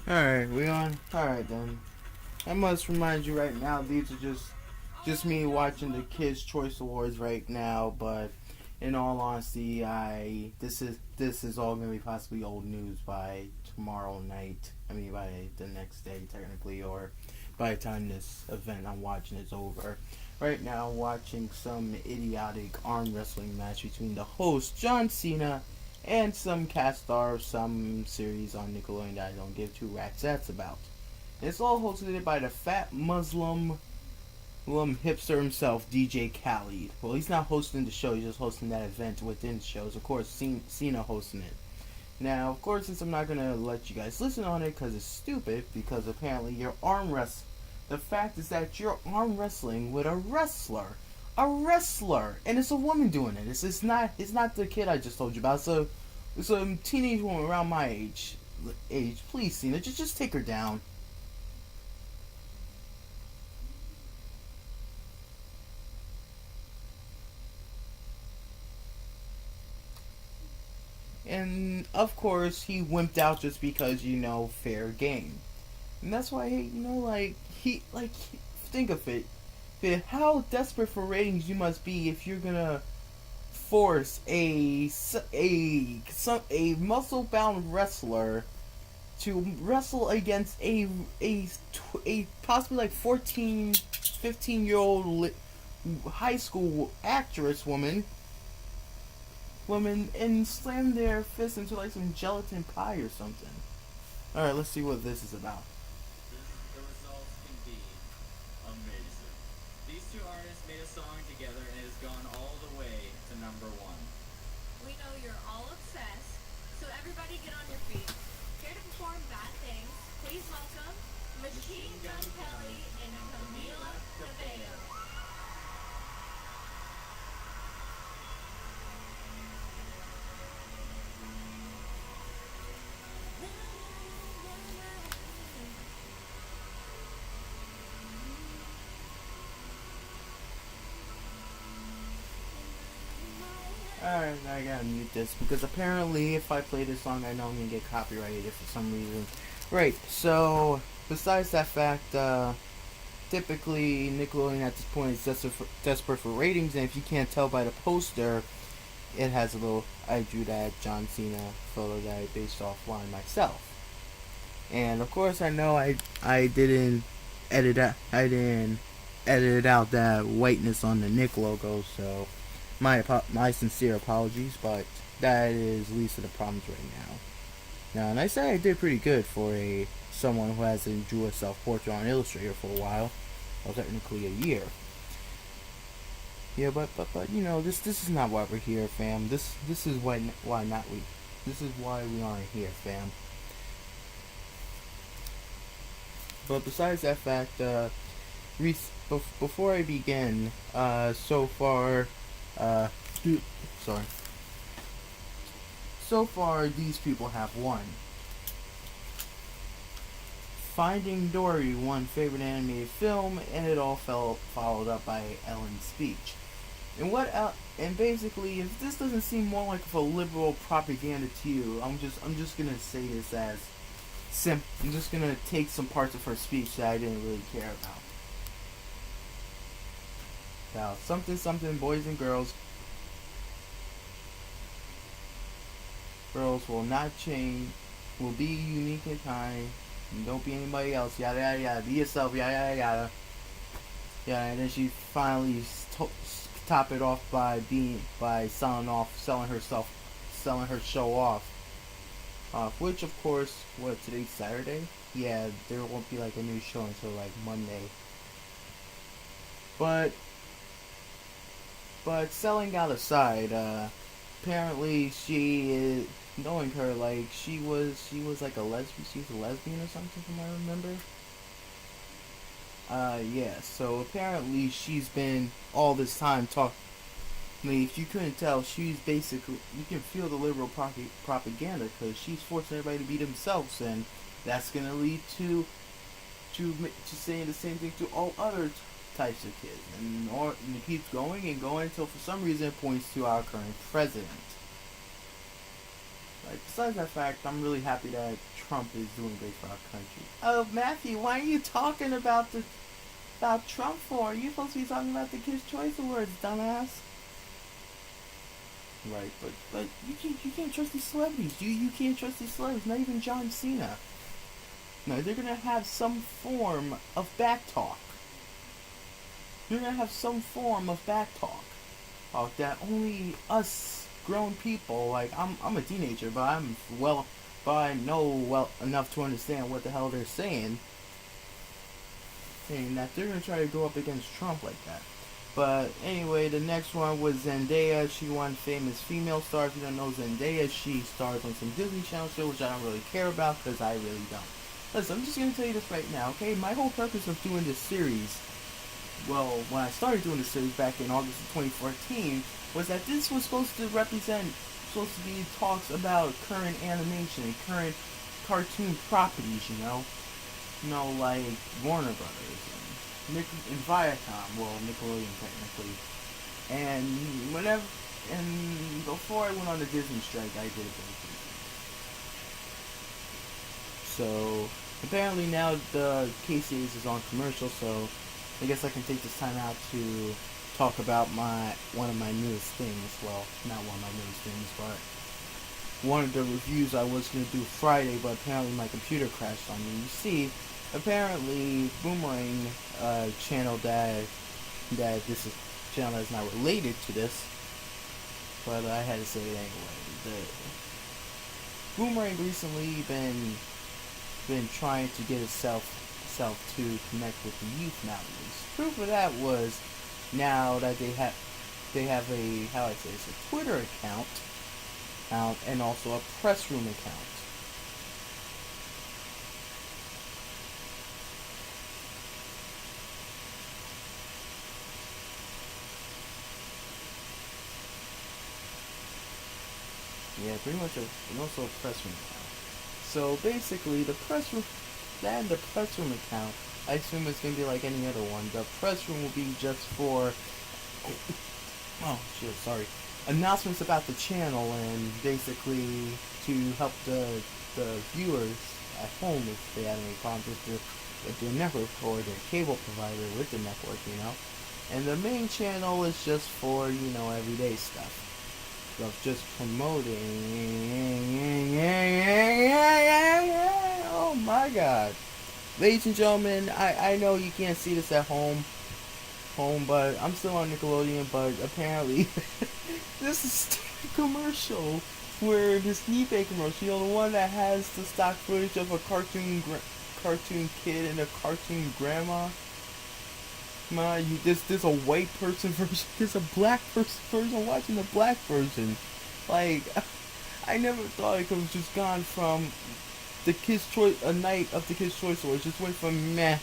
Alright, we on? Alright then. I must remind you right now, these are just me watching the Kids Choice Awards right now, but in all honesty, I this is all gonna be possibly old news by tomorrow night. I mean by the next day technically, or by the time this event I'm watching is over. Right now watching some idiotic arm wrestling match between the host John Cena and some cast star of some series on Nickelodeon that I don't give two rats ass about. It's all hosted by the fat Muslim hipster himself, DJ Khaled. Well, he's not hosting the show, he's just hosting that event within the shows. Of course, Cena hosting it. Now, of course, since I'm not going to let you guys listen on it because it's stupid, because apparently your arm wrestling. The fact is that you're arm wrestling with a wrestler. A wrestler! And it's a woman doing it. It's not the kid I just told you about. It's a teenage woman around my age. Please, Cena, just take her down. And of course, he wimped out just because fair game. And that's why think of it. How desperate for ratings you must be if you're gonna force a muscle bound wrestler to wrestle against a possibly like 14, 15-year old high school actress woman and slam their fist into like some gelatin pie or something. All right, let's see what this is about. The results can be amazing. These two artists made a song together and it has gone all the way to number one. We know you're all obsessed, so everybody get on your feet. Here to perform Bad Things, please welcome Machine Gun Kelly and Camila Cabello. Alright, I gotta mute this because apparently if I play this song I know I'm gonna get copyrighted for some reason. Right, so besides that fact, typically Nickelodeon at this point is desperate for ratings, and if you can't tell by the poster, it has a little I drew that John Cena photo that I based offline myself. And of course I know I didn't edit out that whiteness on the Nick logo, so my sincere apologies, but that is least of the problems right now. Now, and I say I did pretty good for someone who hasn't drew a self-portrait on Illustrator for a while, well, technically a year. Yeah, but this is not why we're here, fam. This is why not we. This is why we aren't here, fam. But besides that fact, before I begin, so far, sorry. So far, these people have won. Finding Dory won favorite animated film, and it all followed up by Ellen's speech. And basically, if this doesn't seem more like a liberal propaganda to you, I'm just gonna say this as I'm just gonna take some parts of her speech that I didn't really care about. Now, something, boys and girls will not change, will be unique and kind, and don't be anybody else, yada yada yada, be yourself, yada yada yada. Yeah, and then she finally top it off by selling her show off. Which of course, today's Saturday? Yeah, there won't be like a new show until like Monday. But selling out aside, apparently she is, knowing her, like she was like a lesbian. She's a lesbian or something, from what I remember. Yeah. So apparently she's been all this time talking. I mean, if you couldn't tell, she's basically, you can feel the liberal propaganda because she's forcing everybody to be themselves, and that's gonna lead to saying the same thing to all other types of kids, and it keeps going and going until for some reason it points to our current president. Like, besides that fact, I'm really happy that Trump is doing great for our country. Oh, Matthew, why are you talking about Trump for? You're supposed to be talking about the Kids' Choice Awards, dumbass. Right, but you can't trust these celebrities. You can't trust these celebrities. Not even John Cena. No, they're gonna have some form of back talk. They're gonna have some form of back talk that only us grown people, like I'm a teenager, but I know well enough to understand what the hell they're saying that they're gonna try to go up against Trump like that. But anyway, the next one was Zendaya. She won Famous Female Star. If you don't know Zendaya, she stars on some Disney Channel show, which I don't really care about because I really don't. Listen, I'm just gonna tell you this right now, okay? My whole purpose of doing this series, well, when I started doing this series back in August of 2014, was that this was supposed to be talks about current animation, current cartoon properties, like Warner Brothers and Viacom, well, Nickelodeon technically, and before I went on the Disney strike, I did it for Disney. So apparently now the KCA is on commercial, so I guess I can take this time out to talk about one of my newest things. Well, not one of my newest things, but one of the reviews I was going to do Friday, but apparently my computer crashed on me. You see, apparently Boomerang channel that this is channel that's not related to this, but I had to say it anyway. The Boomerang recently been trying to get itself to connect with the youth nowadays. Proof of that was now that they have a it's a Twitter account and also a press room account. Yeah, pretty much and also a press room account. So basically, the press room account, I assume it's gonna be like any other one. The press room will be just for announcements about the channel and basically to help the viewers at home if they have any problems with their network or their cable provider with the network, And the main channel is just for everyday stuff. Of just promoting. Oh my god. Ladies and gentlemen, I know you can't see this at home, but I'm still on Nickelodeon, but apparently this is a commercial where this s3ep commercial, the one that has the stock footage of a cartoon kid and a cartoon grandma. There's a white person version, there's a black person version watching the black version. Like, I never thought it could have just gone from a night of the Kids' Choice Awards, just went from meh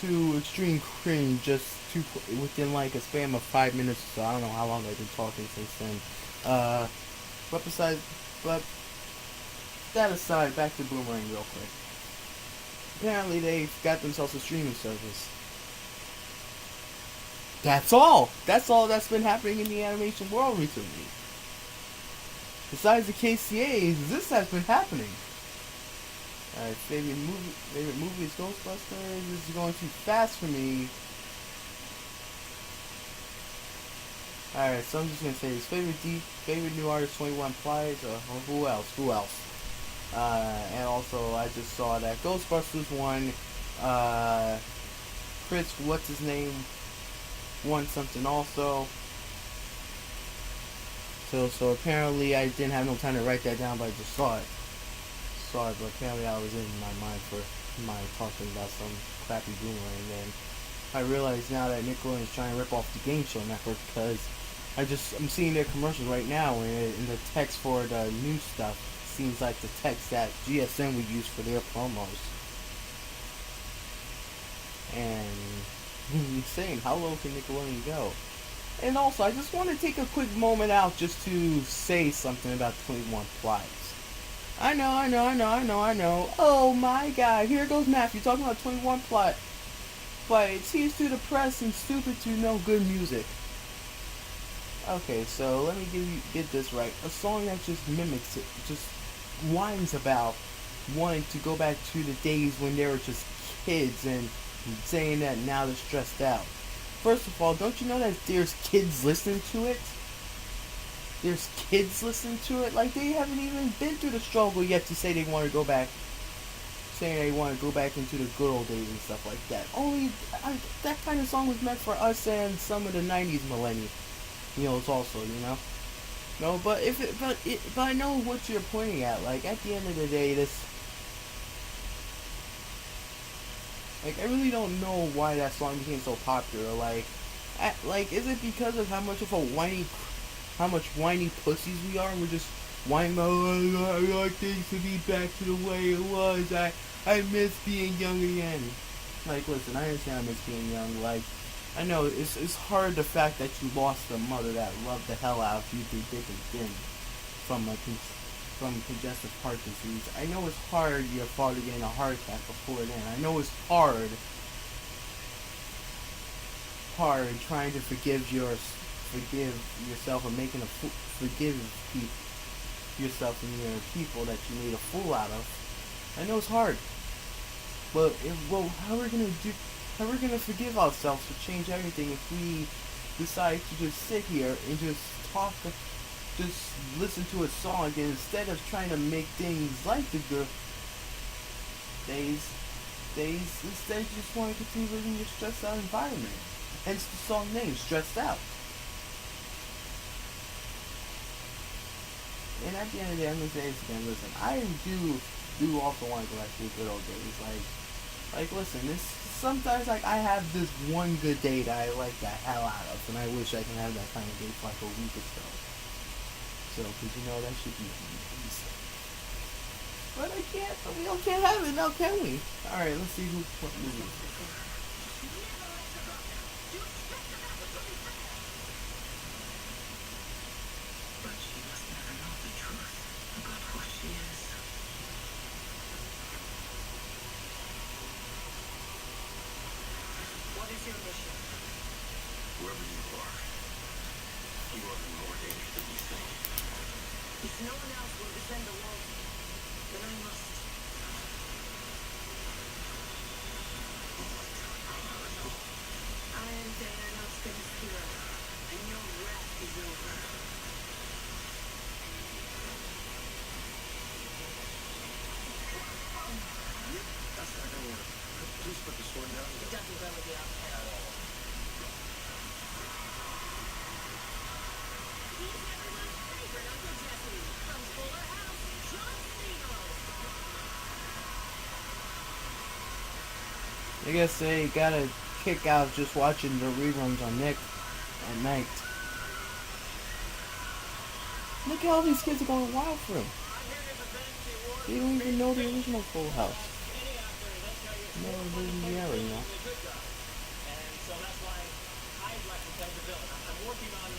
to extreme cringe within like a span of 5 minutes or so. I don't know how long I've been talking since then. But that aside, back to Boomerang real quick. Apparently they've got themselves a streaming service. That's all that's been happening in the animation world recently. Besides the KCAs, this has been happening. Alright, favorite movie is Ghostbusters. This is going too fast for me. Alright, so I'm just gonna say this. Favorite new artist, 21 Plies, or who else? And also I just saw that Ghostbusters won. Chris, what's his name? Won something also. So apparently I didn't have no time to write that down, but I just saw it. But apparently I was in my mind for talking about some crappy Boomerang, and I realize now that Nickelodeon is trying to rip off the Game Show Network because I'm seeing their commercials right now, and in the text for the new stuff seems like the text that GSM would use for their promos. And insane, how low can Nickelodeon go? And also, I just want to take a quick moment out just to say something about 21 Plies. I know. Oh my god, here goes Matthew talking about 21 Plies. He's too depressed and stupid to know good music. Okay, so let me get this right. A song that just mimics it, just whines about wanting to go back to the days when they were just kids and saying that now they're stressed out. First of all, don't you know that there's kids listening to it? There's kids listening to it. Like, they haven't even been through the struggle yet to say they want to go back, saying they want to go back into the good old days and stuff like that. That kind of song was meant for us and some of the 90s millennials also, you know? No, but but I know what you're pointing at. Like, at the end of the day, like, I really don't know why that song became so popular. Like, is it because of how much whiny pussies we are, and we're just whining, oh, I like things to be back to the way it was. I miss being young again. Like, listen, I understand I miss being young. Like, I know it's hard, the fact that you lost a mother that loved the hell out of you through thick and thin from congestive heart disease. I know it's hard, your father getting a heart attack before then. I know it's hard trying to forgive yourself and forgive yourself and your people that you made a fool out of. I know it's hard, but how are we gonna forgive ourselves to change everything if we decide to just sit here and just listen to a song, and instead of trying to make things like the good days, instead you just want to continue living your stressed out environment. Hence the song name, Stressed Out. And at the end of the day, I'm gonna say this again. Listen, I do also want to go back to the good old days. Like, listen, sometimes, like, I have this one good day that I like the hell out of, and I wish I can have that kind of day for like a week or so. So, because you know that should be amazing. But we all can't have it now, can we? All right, let's see what movie. Whoever you are in more danger than you think. If no one else will defend the world, then I must. I am Diana's hero, and your wrath is over. That's not gonna work. Please put the sword down. It doesn't go with the outfit at all. He's everyone's favorite Uncle Jesse from Fuller House, John Cena. I guess they got a kick out of just watching the reruns on Nick at night. Look at all these kids are going wild for him. They don't even know the original Full House. No, they're in reality now. And so that's why I'd like to play the villain. I'm working on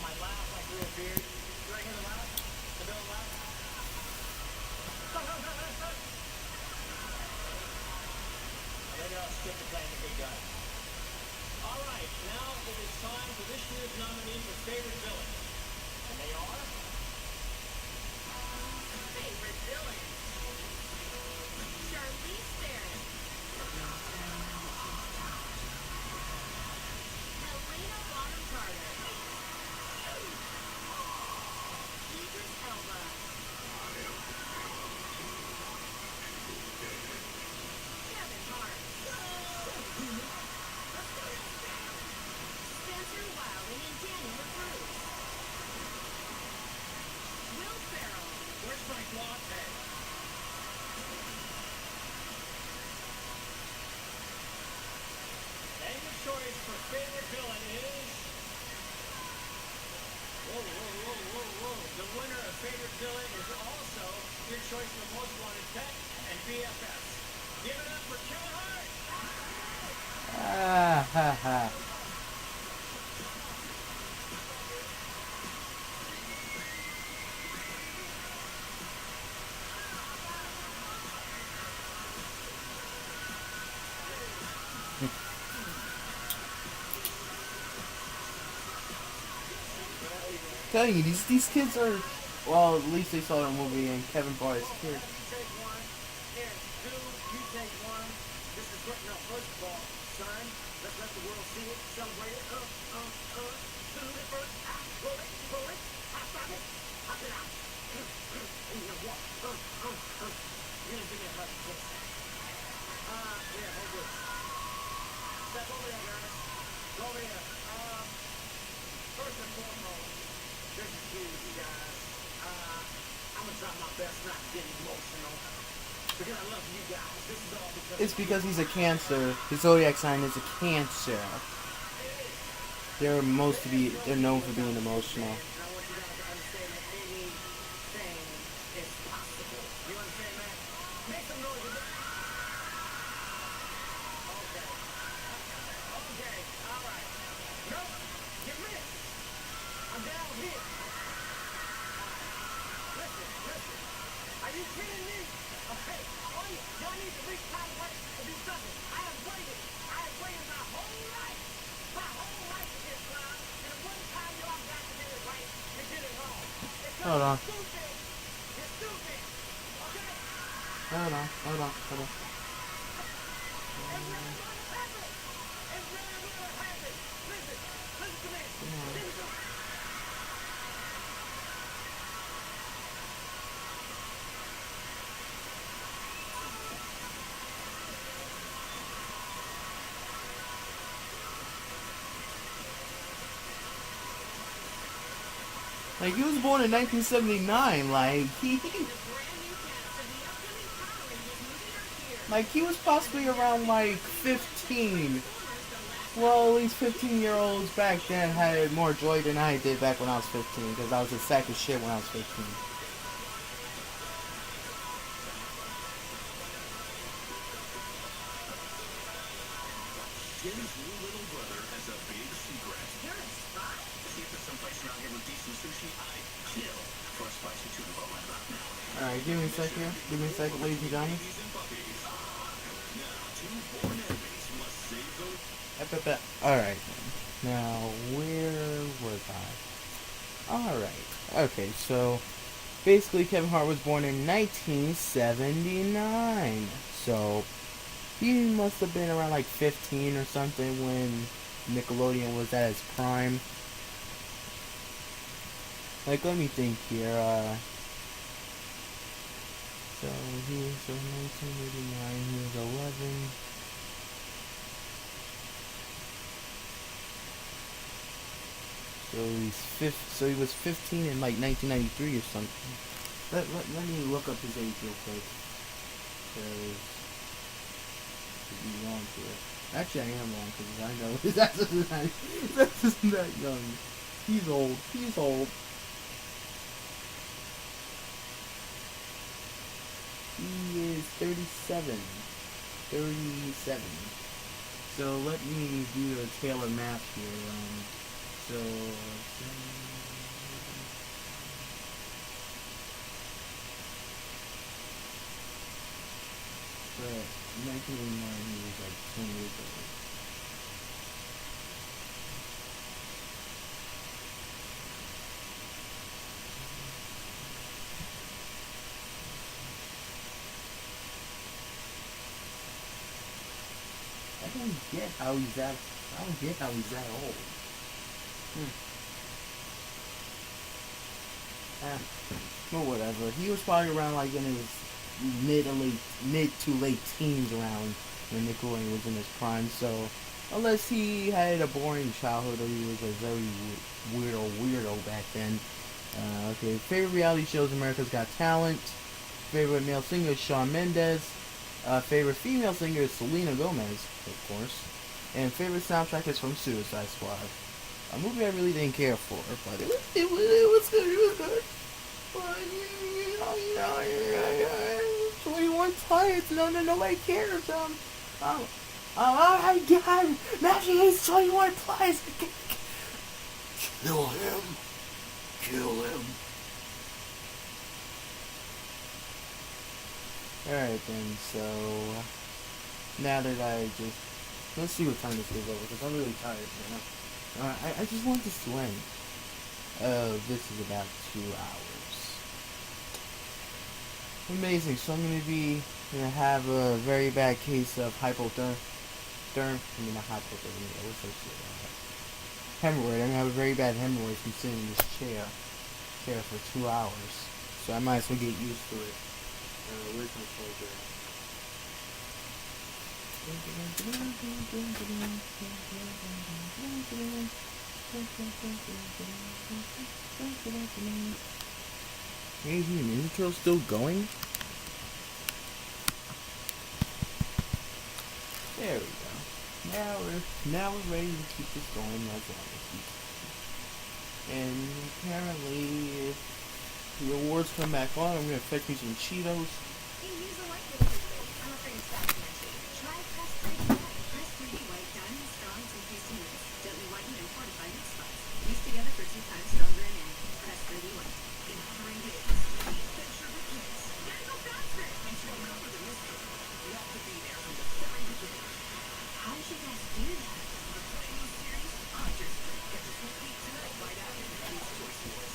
my laugh, my real beard. Do I hear the laugh? The villain laugh? Maybe I'll skip to playing the big guy. All right, now it is time for this year's nominees for favorite villain. And they are... Favorite villain. Charlize Theron. Helena Bonham Carter. Idris Elba. Kevin Hart. Spencer Wiley and Daniel LaCruz. Will Ferrell. Where's Frank Lawton? And your choice for favorite villain is... Whoa. The winner of favorite villain is also your choice for most wanted pet and BFFs. Give it up for Kevin Hart! Ah, ha, ha. Telling you, these kids are Well, at least they saw the movie and Kevin brought his Okay, kid. you take one. Here, two, you take one. This is great. No, first of all, son, let's let the world see it, celebrate it. Salute it first. Roll it, roll it. Stop it. Pop it out. And you walk. You just give me a hug. Yes. Here, hold this. Step over there, guys. Go over here. First and foremost, this is huge, you guys. I'm gonna try my best not to get emotional. Because I love you guys. This is all because It's because he's a Cancer. His zodiac sign is a Cancer. They're known for being emotional. And I want you guys to understand that anything is possible. You understand that? Make some noise with it. Okay. Okay. All right. Nope. You missed. I'm down here. Listen. Are you kidding me? Okay. Oh, y'all need to reach my way and do something. I have waited my whole life. My whole life to get clown. And one time y'all got to get it right, you did it wrong. It's Hold on. stupid. You're stupid. Okay? Hold on. It's really gonna happen. It's really gonna happen. Listen to me. Listen to me. Like, he was born in 1979. Like, he like, he was possibly around, like, 15. Well, at least 15-year-olds back then had more joy than I did back when I was 15, because I was a sack of shit when I was 15. Jim's new little brother has a big secret. You're a spy? See if there's someplace around here with decent sushi I kill for a spicy tuna boat right about now. Alright, give me a second here. Give me a second, ladies and gentlemen. Ladies and puppies. Now, two born enemies must save the... Alright. Now, where was I? Alright. Okay, so basically Kevin Hart was born in 1979. So he must have been around like 15 or something when Nickelodeon was at its prime. Like, let me think here. So 1989, he was 11. So he was 15 in like 1993 or something. Let me look up his age real quick. Because be wrong here. Actually, I am wrong because I know that's isn't that young. He's old. He is 37. So let me do a Taylor math here. So 1989, he was like 10 years old. I don't get how he's that old. Well, whatever. He was probably around like in his mid to late teens around when Nickelodeon was in his prime. So unless he had a boring childhood or he was a very weirdo back then. Okay, favorite reality shows: America's Got Talent. Favorite male singer is Shawn Mendes. Favorite female singer is Selena Gomez, of course. And favorite soundtrack is from Suicide Squad. A movie I really didn't care for, but it was good. But, 21 Pilots, nobody cares. Oh my God, Matthew hates 21 Pilots. Kill him. Alright then, so now that let's see what time this is over, because I'm really tired right now. I just want this to end. This is about 2 hours. Amazing. So I'm gonna have a very bad case of hypothermia. Not hypothermia. What's that shit? Hemorrhoid. I'm gonna have a very bad hemorrhoid from sitting in this chair for 2 hours. So I might as well get used to it. Where's my folder? Hey, is the Ninja Turtle still going? There we go. Now we're ready to keep this going as long as we can. And apparently, if the awards come back on, I'm gonna fetch me some Cheetos. Hey, use a white liquid today. I'm afraid it's bad for my teeth. Try Press 3D White. Press 3D White diamond strong toothpaste and rinse. Gently whiten and fortify root spots. Use together for 2 times stronger in air. Press 3D White. Empowering days. Picture with kids. Gotta go faster. And to remember the mystery, you have to be there from the very beginning. How did you guys do that? The brand new series, Hunters. Get your sneak peek tonight right after the Kids' Choice Awards.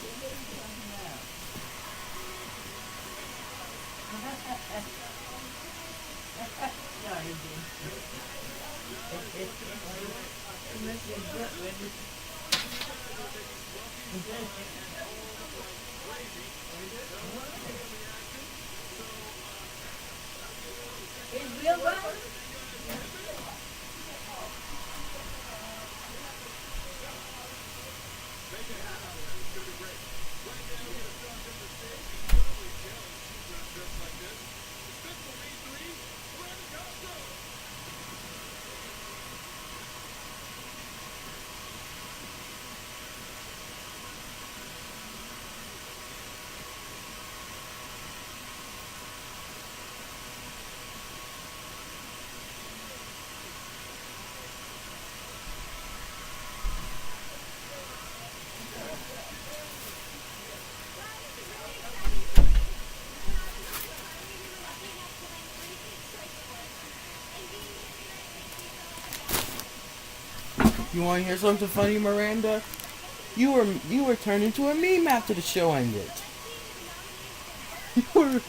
You want to hear something funny, Miranda? You were turned into a meme after the show ended. You were.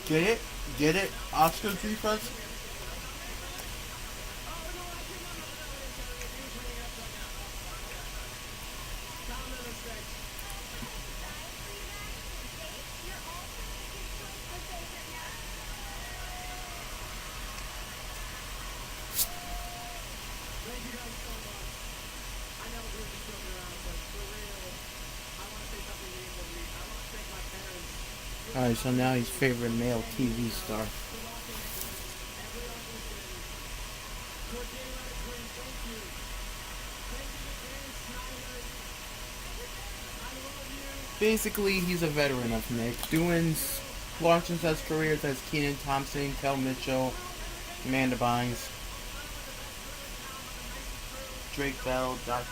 Get it? Get it? Oscar defense? Alright, so now he's favorite male TV star. Basically, he's a veteran of Nick, launching such careers as Kenan Thompson, Kel Mitchell, Amanda Bynes, Drake Bell, Dr.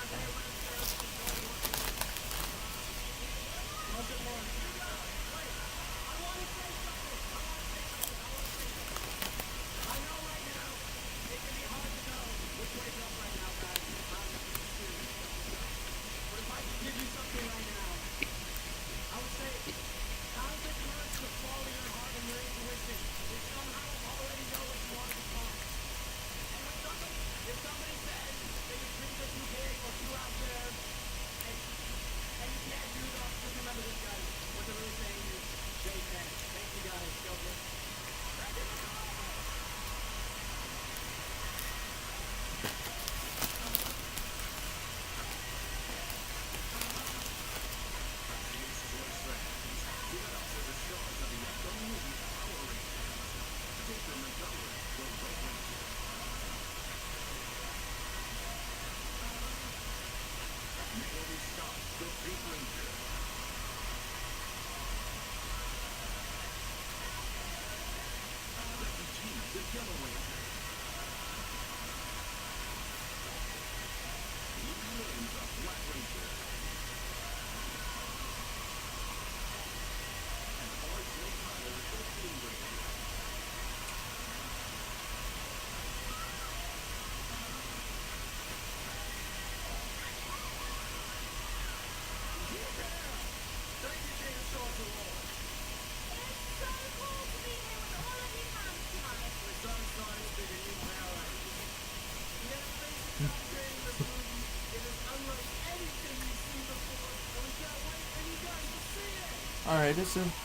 Alright,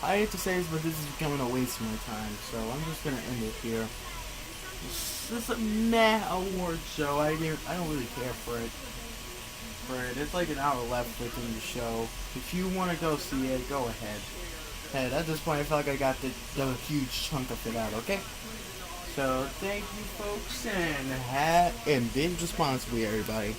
I hate to say this, but this is becoming a waste of my time, so I'm just gonna end it here. This is a meh award show. I don't really care for it. It's like an hour left within the show. If you want to go see it, go ahead. And at this point, I feel like I got the huge chunk of it out. Okay. So thank you, folks, and binge responsibly, everybody.